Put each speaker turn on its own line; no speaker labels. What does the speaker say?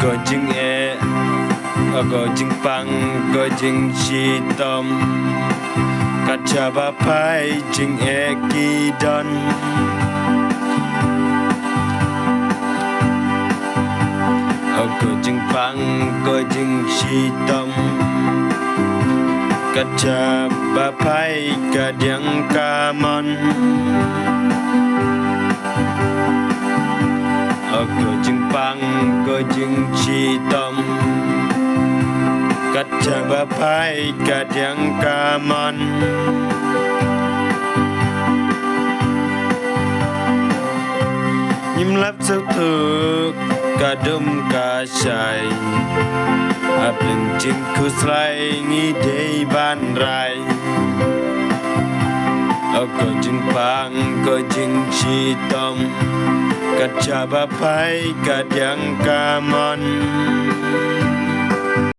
ก็จึงก็จึงปังก็จึงชีตอมกัจจาบาไพจึงกีดอนก็จึงปังก็จึงชีตอมกัจจาบาไพกะเดียงกามอนก็จึงปังก็จึงชีตอมกัจจาบาไพกะเดียงกามอนยิ้มรับเศร้าทุกข์กะดมกะชัยอับลึงจึงคุสไลงี้เดบ้านไรก็จึงปังก็จึงชีตอมกัจจาบาไพกะเดียงกามอน